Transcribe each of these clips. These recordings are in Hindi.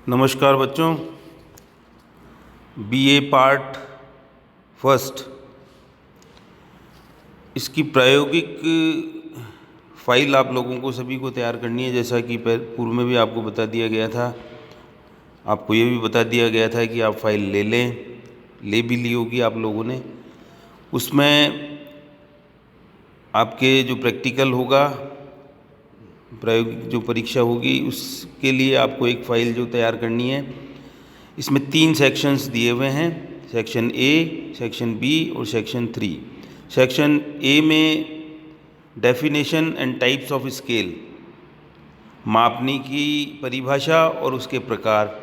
नमस्कार बच्चों, बीए पार्ट फर्स्ट इसकी प्रायोगिक फ़ाइल आप लोगों को सभी को तैयार करनी है। जैसा कि पूर्व में भी आपको बता दिया गया था, आपको ये भी बता दिया गया था कि आप फ़ाइल ले भी ली होगी आप लोगों ने। उसमें आपके जो प्रैक्टिकल होगा, प्रायोगिक जो परीक्षा होगी, उसके लिए आपको एक फ़ाइल जो तैयार करनी है। इसमें 3 सेक्शंस दिए हुए हैं, सेक्शन ए, सेक्शन बी और सेक्शन 3। सेक्शन ए में definition and types of scale, मापनी की परिभाषा और उसके प्रकार।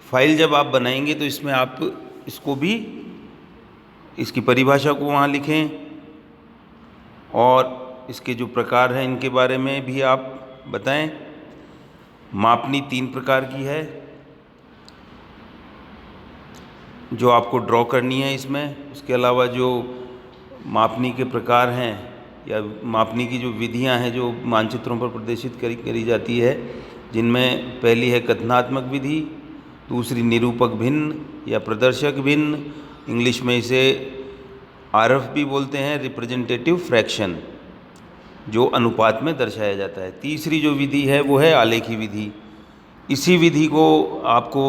फाइल जब आप बनाएंगे तो इसमें आप इसको भी, इसकी परिभाषा को वहाँ लिखें और इसके जो प्रकार हैं इनके बारे में भी आप बताएं। मापनी 3 प्रकार की है जो आपको ड्रॉ करनी है इसमें। उसके अलावा जो मापनी के प्रकार हैं या मापनी की जो विधियां हैं जो मानचित्रों पर प्रदर्शित करी जाती है, जिनमें पहली है कथनात्मक विधि, दूसरी निरूपक भिन्न या प्रदर्शक भिन्न, इंग्लिश में इसे आरएफ भी बोलते हैं, रिप्रेजेंटेटिव फ्रैक्शन, जो अनुपात में दर्शाया जाता है। तीसरी जो विधि है वो है आलेखी विधि। इसी विधि को आपको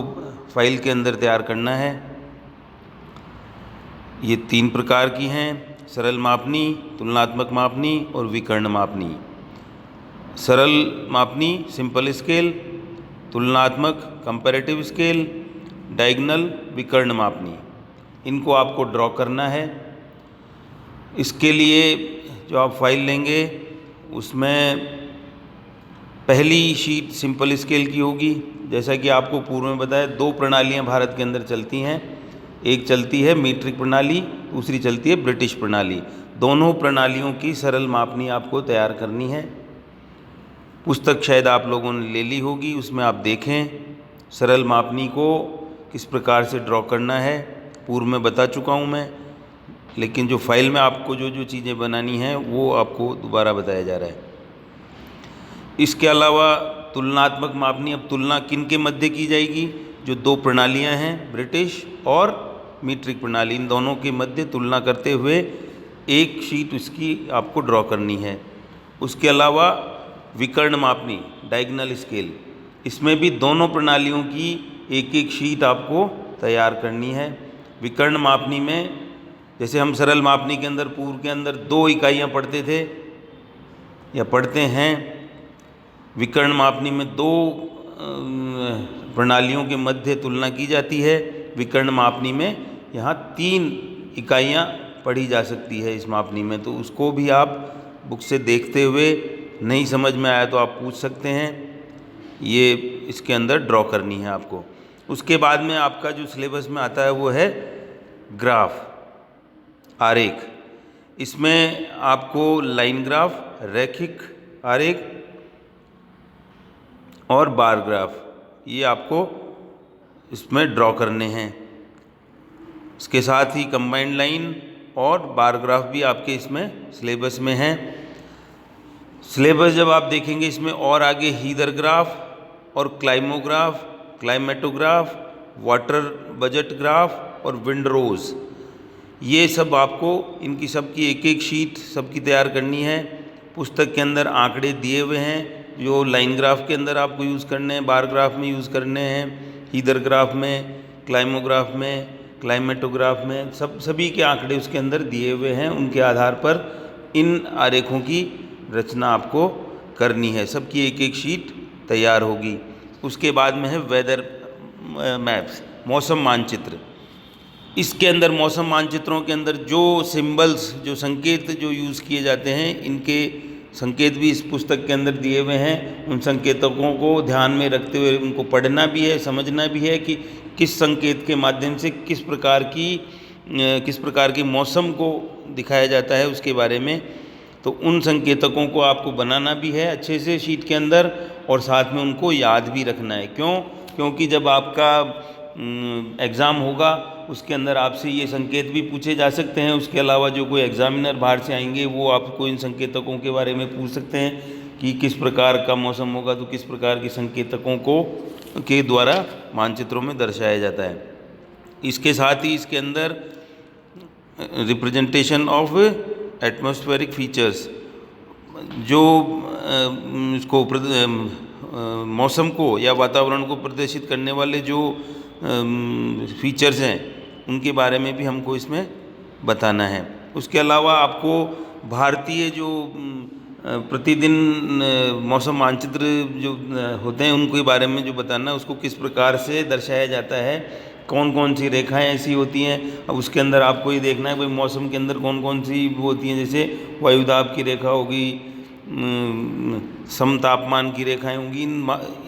फाइल के अंदर तैयार करना है। ये 3 प्रकार की हैं, सरल मापनी, तुलनात्मक मापनी और विकर्ण मापनी। सरल मापनी सिंपल स्केल, तुलनात्मक कंपैरेटिव स्केल, डायगोनल विकर्ण मापनी। इनको आपको ड्रॉ करना है। इसके लिए जो आप फाइल लेंगे उसमें पहली शीट सिंपल स्केल की होगी। जैसा कि आपको पूर्व में बताया, 2 प्रणालियां भारत के अंदर चलती हैं। एक चलती है मीट्रिक प्रणाली, दूसरी चलती है ब्रिटिश प्रणाली। दोनों प्रणालियों की सरल मापनी आपको तैयार करनी है। पुस्तक शायद आप लोगों ने ले ली होगी, उसमें आप देखें सरल मापनी को किस प्रकार से ड्रॉ करना है। पूर्व में बता चुका हूँ मैं, लेकिन जो फाइल में आपको जो चीज़ें बनानी हैं वो आपको दोबारा बताया जा रहा है। इसके अलावा तुलनात्मक मापनी, अब तुलना किन के मध्य की जाएगी? जो 2 प्रणालियां हैं, ब्रिटिश और मीट्रिक प्रणाली, इन दोनों के मध्य तुलना करते हुए एक शीट उसकी आपको ड्रॉ करनी है। उसके अलावा विकर्ण मापनी, डायगोनल स्केल, इसमें भी दोनों प्रणालियों की एक एक शीट आपको तैयार करनी है। विकर्ण मापनी में जैसे हम सरल मापनी के अंदर पूर्व के अंदर 2 इकाइयाँ पढ़ते थे या पढ़ते हैं, विकर्ण मापनी में 2 प्रणालियों के मध्य तुलना की जाती है। विकर्ण मापनी में यहाँ 3 इकाइयाँ पढ़ी जा सकती है इस मापनी में। तो उसको भी आप बुक से देखते हुए, नहीं समझ में आया तो आप पूछ सकते हैं। ये इसके अंदर ड्रॉ करनी है आपको। उसके बाद में आपका जो सिलेबस में आता है वो है ग्राफ, आरेख। इसमें आपको लाइन ग्राफ, रैखिक आरेख और बार ग्राफ, ये आपको इसमें ड्रॉ करने हैं। इसके साथ ही कंबाइंड लाइन और बार ग्राफ भी आपके इसमें सिलेबस में हैं। सिलेबस जब आप देखेंगे इसमें और आगे हीदर ग्राफ और क्लाइमोग्राफ, क्लाइमेटोग्राफ, वाटर बजट ग्राफ और विंडरोज, ये सब आपको इनकी सबकी एक एक शीट सबकी तैयार करनी है। पुस्तक के अंदर आंकड़े दिए हुए हैं जो लाइन ग्राफ के अंदर आपको यूज़ करने हैं, बार ग्राफ में यूज़ करने हैं, हीदर ग्राफ में, क्लाइमोग्राफ में, क्लाइमेटोग्राफ में, सभी के आंकड़े उसके अंदर दिए हुए हैं। उनके आधार पर इन आरेखों की रचना आपको करनी है। सबकी एक एक शीट तैयार होगी। उसके बाद में है वेदर मैप्स, मौसम मानचित्र। इसके अंदर मौसम मानचित्रों के अंदर जो सिंबल्स, जो संकेत जो यूज़ किए जाते हैं, इनके संकेत भी इस पुस्तक के अंदर दिए हुए हैं। उन संकेतकों को ध्यान में रखते हुए उनको पढ़ना भी है, समझना भी है कि किस संकेत के माध्यम से किस प्रकार की मौसम को दिखाया जाता है उसके बारे में। तो उन संकेतकों को आपको बनाना भी है अच्छे से शीट के अंदर, और साथ में उनको याद भी रखना है। क्योंकि जब आपका एग्ज़ाम होगा उसके अंदर आपसे ये संकेत भी पूछे जा सकते हैं। उसके अलावा जो कोई एग्ज़ामिनर बाहर से आएंगे वो आपको इन संकेतकों के बारे में पूछ सकते हैं कि किस प्रकार का मौसम होगा तो किस प्रकार के संकेतकों को के द्वारा मानचित्रों में दर्शाया जाता है। इसके साथ ही इसके अंदर रिप्रेजेंटेशन ऑफ एटमॉस्फेरिक फीचर्स, जो इसको मौसम को या वातावरण को प्रदर्शित करने वाले जो फीचर्स हैं उनके बारे में भी हमको इसमें बताना है। उसके अलावा आपको भारतीय जो प्रतिदिन मौसम मानचित्र जो होते हैं उनके बारे में जो बताना है, उसको किस प्रकार से दर्शाया जाता है, कौन कौन सी रेखाएं ऐसी होती हैं। अब उसके अंदर आपको ये देखना है भाई मौसम के अंदर कौन कौन सी वो होती हैं, जैसे वायुदाब की रेखा होगी, समतापमान की रेखाएं होंगी,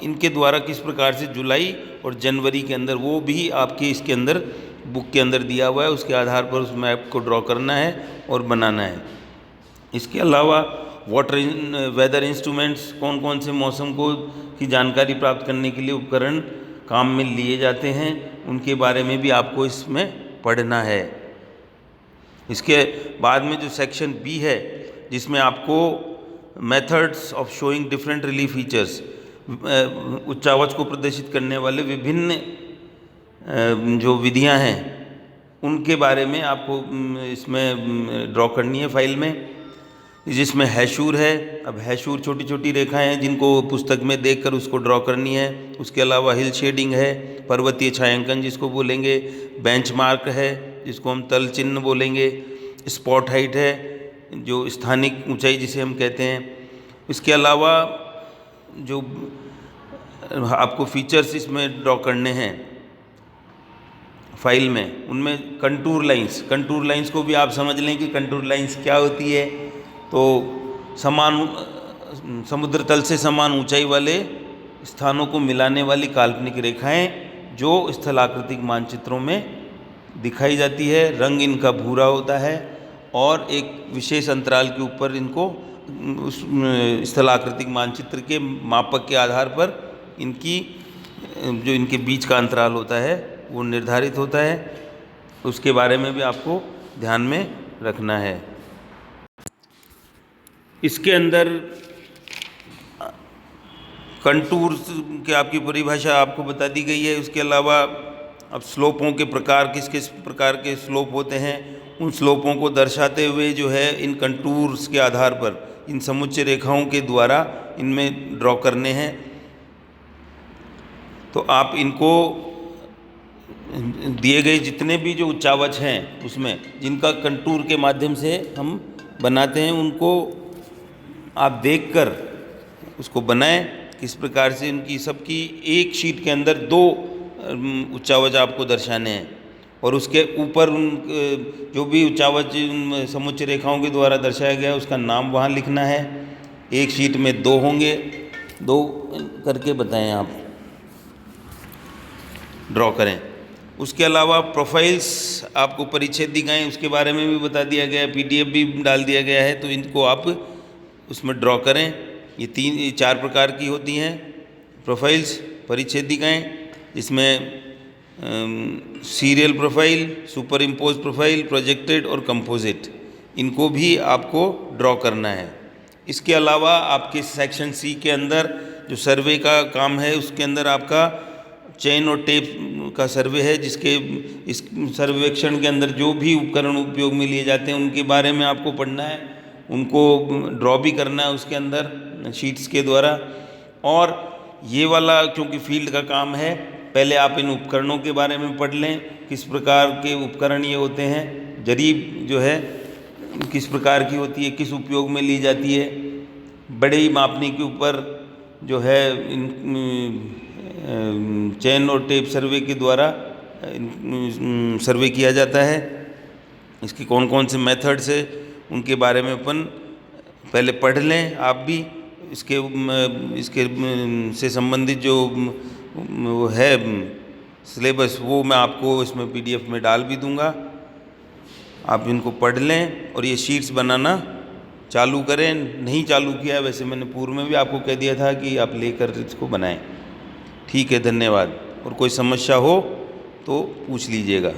इनके द्वारा किस प्रकार से जुलाई और जनवरी के अंदर, वो भी आपके इसके अंदर बुक के अंदर दिया हुआ है। उसके आधार पर उस मैप को ड्रॉ करना है और बनाना है। इसके अलावा वेदर इंस्ट्रूमेंट्स, कौन कौन से मौसम को की जानकारी प्राप्त करने के लिए उपकरण काम में लिए जाते हैं, उनके बारे में भी आपको इसमें पढ़ना है। इसके बाद में जो सेक्शन बी है, जिसमें आपको methods of showing different relief features, उच्चावच को प्रदर्शित करने वाले विभिन्न जो विधियां हैं उनके बारे में आपको इसमें ड्रॉ करनी है फाइल में। जिसमें हैशूर है। अब हैशूर छोटी छोटी रेखाएं हैं जिनको पुस्तक में देखकर उसको ड्रॉ करनी है। उसके अलावा हिल शेडिंग है, पर्वतीय छायांकन जिसको बोलेंगे, बेंचमार्क है जिसको हम तल चिन्ह बोलेंगे, स्पॉट हाइट है जो स्थानिक ऊंचाई जिसे हम कहते हैं। इसके अलावा जो आपको फीचर्स इसमें ड्रॉ करने हैं फाइल में, उनमें कंटूर लाइंस को भी आप समझ लें कि कंटूर लाइंस क्या होती है। तो समुद्र तल से समान ऊंचाई वाले स्थानों को मिलाने वाली काल्पनिक रेखाएं जो स्थलाकृतिक मानचित्रों में दिखाई जाती है। रंग इनका भूरा होता है और एक विशेष अंतराल के ऊपर इनको उस स्थलाकृतिक मानचित्र के मापक के आधार पर इनकी जो इनके बीच का अंतराल होता है वो निर्धारित होता है। उसके बारे में भी आपको ध्यान में रखना है। इसके अंदर कंटूर्स की आपकी परिभाषा आपको बता दी गई है। उसके अलावा अब स्लोपों के प्रकार, किस किस प्रकार के स्लोप होते हैं, उन स्लोपों को दर्शाते हुए जो है इन कंटूर्स के आधार पर इन समुच्चय रेखाओं के द्वारा इनमें ड्रॉ करने हैं। तो आप इनको दिए गए जितने भी जो उच्चावच हैं उसमें जिनका कंटूर के माध्यम से हम बनाते हैं, उनको आप देखकर उसको बनाएं। किस प्रकार से उनकी सबकी एक शीट के अंदर 2 उच्चावच आपको दर्शाने हैं और उसके ऊपर उन जो भी उच्चावच समुच्चय रेखाओं के द्वारा दर्शाया गया है उसका नाम वहाँ लिखना है। एक शीट में 2 होंगे, 2 करके बताएं, आप ड्रॉ करें। उसके अलावा प्रोफाइल्स आपको परिच्छेदिकाएं उसके बारे में भी बता दिया गया है, PDF भी डाल दिया गया है, तो इनको आप उसमें ड्रॉ करें। ये 4 प्रकार की होती हैं प्रोफाइल्स, परिच्छेदिकाएं, जिसमें serial profile, super impose profile, projected और कंपोजिट, इनको भी आपको ड्रॉ करना है। इसके अलावा आपके सेक्शन C के अंदर जो सर्वे का काम है उसके अंदर आपका चेन और टेप का सर्वे है, जिसके इस सर्वेक्षण के अंदर जो भी उपकरण उपयोग में लिए जाते हैं उनके बारे में आपको पढ़ना है, उनको ड्रॉ भी करना है उसके अंदर शीट्स के द्वारा। और ये वाला क्योंकि फील्ड का काम है, पहले आप इन उपकरणों के बारे में पढ़ लें, किस प्रकार के उपकरण ये होते हैं। जरीब जो है किस प्रकार की होती है, किस उपयोग में ली जाती है। बड़े मापनी के ऊपर जो है चेन और टेप सर्वे के द्वारा सर्वे किया जाता है। इसके कौन कौन से मेथड्स है उनके बारे में अपन पहले पढ़ लें आप भी। इसके से संबंधित जो वो है सिलेबस, वो मैं आपको इसमें PDF में डाल भी दूंगा, आप इनको पढ़ लें और ये शीट्स बनाना चालू करें। नहीं चालू किया वैसे मैंने पूर्व में भी आपको कह दिया था कि आप लेकर इसको बनाएं। ठीक है, धन्यवाद। और कोई समस्या हो तो पूछ लीजिएगा।